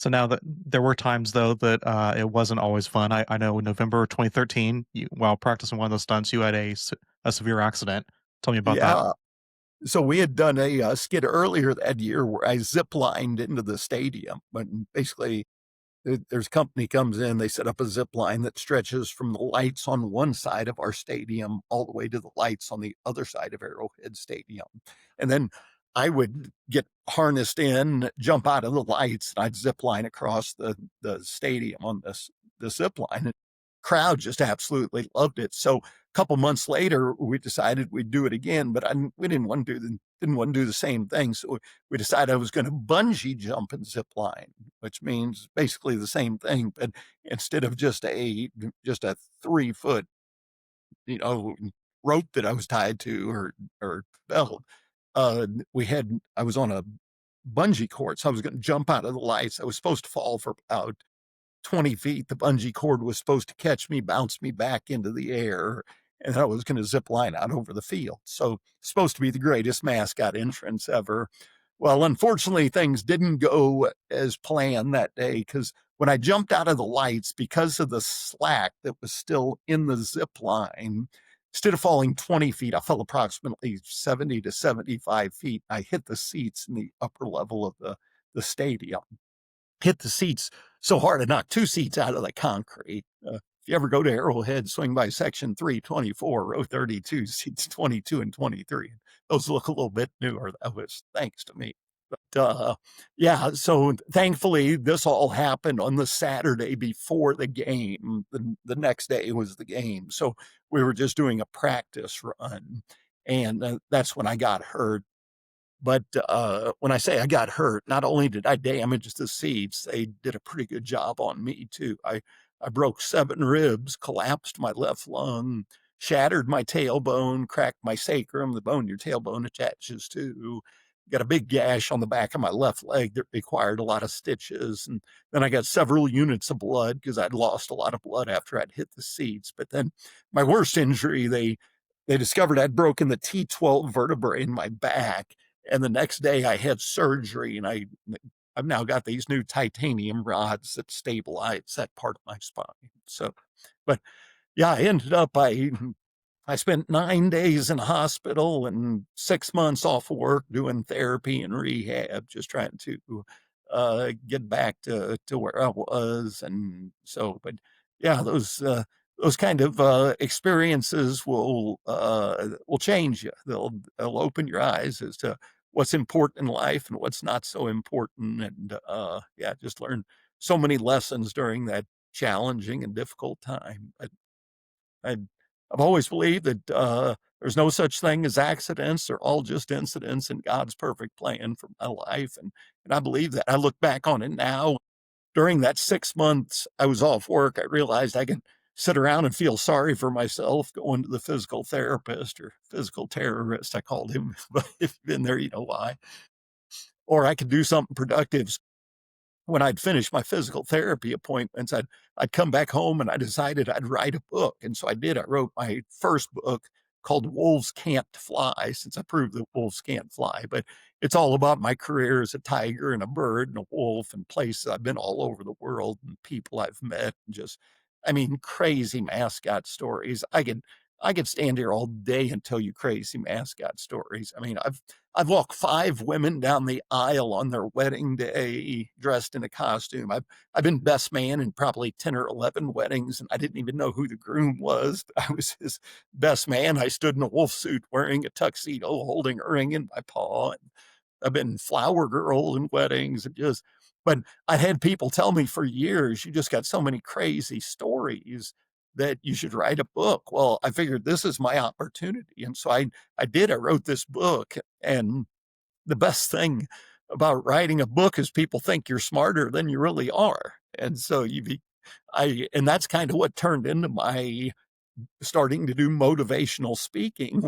So now that there were times though that it wasn't always fun. I know in November 2013, while practicing one of those stunts, you had a severe accident. Tell me about that. Yeah. So we had done a skit earlier that year where I zip lined into the stadium, but basically there's a company comes in, they set up a zip line that stretches from the lights on one side of our stadium all the way to the lights on the other side of Arrowhead Stadium. And then I would get harnessed in, jump out of the lights, and I'd zip line across the stadium on the zip line. And crowd just absolutely loved it. So a couple months later, we decided we'd do it again, but we didn't want to do the same thing. So we decided I was going to bungee jump and zip line, which means basically the same thing, but instead of just a 3 foot, you know, rope that I was tied to or belt, I was on a bungee cord, so I was going to jump out of the lights. I was supposed to fall for about 20 feet. The bungee cord was supposed to catch me, bounce me back into the air, and I was going to zip line out over the field. So, supposed to be the greatest mascot entrance ever. Well, unfortunately, things didn't go as planned that day because when I jumped out of the lights, because of the slack that was still in the zip line, instead of falling 20 feet, I fell approximately 70 to 75 feet. I hit the seats in the upper level of the stadium, hit the seats so hard I knocked two seats out of the concrete. If you ever go to Arrowhead, swing by section 324, row 32, seats 22 and 23. Those look a little bit newer. That was thanks to me. But yeah, so thankfully, this all happened on the Saturday before the game. The next day was the game. So we were just doing a practice run. And that's when I got hurt. But when I say I got hurt, not only did I damage the seats, they did a pretty good job on me too. I broke 7 ribs, collapsed my left lung, shattered my tailbone, cracked my sacrum, the bone your tailbone attaches to. Got a big gash on the back of my left leg that required a lot of stitches. And then I got several units of blood because I'd lost a lot of blood after I'd hit the seats. But then my worst injury, they discovered I'd broken the T12 vertebrae in my back, and the next day I had surgery, and I've now got these new titanium rods that stabilize that part of my spine. So, but yeah, I spent 9 days in hospital and 6 months off of work doing therapy and rehab, just trying to get back to where I was. And so, but yeah, those kind of experiences will change you. They'll open your eyes as to what's important in life and what's not so important. And yeah, just learn so many lessons during that challenging and difficult time. I, I've always believed that there's no such thing as accidents. They're all just incidents in God's perfect plan for my life. And I believe that. I look back on it now. During that 6 months I was off work, I realized I can sit around and feel sorry for myself, going to the physical therapist or physical terrorist, I called him. But if you've been there, you know why. Or I could do something productive. When I'd finish my physical therapy appointments, I'd come back home and I decided I'd write a book. And so I did. I wrote my first book called Wolves Can't Fly, since I proved that wolves can't fly. But it's all about my career as a tiger and a bird and a wolf and places I've been all over the world and people I've met and just, I mean, crazy mascot stories. I could stand here all day and tell you crazy mascot stories. I mean, I've walked 5 women down the aisle on their wedding day dressed in a costume. I've been best man in probably 10 or 11 weddings, and I didn't even know who the groom was. I was his best man. I stood in a wolf suit wearing a tuxedo, holding a ring in my paw. And I've been flower girl in weddings and just, but I had people tell me for years, you just got so many crazy stories that you should write a book. Well, I figured this is my opportunity. And so I did. I wrote this book. And the best thing about writing a book is people think you're smarter than you really are. And so and that's kind of what turned into my starting to do motivational speaking.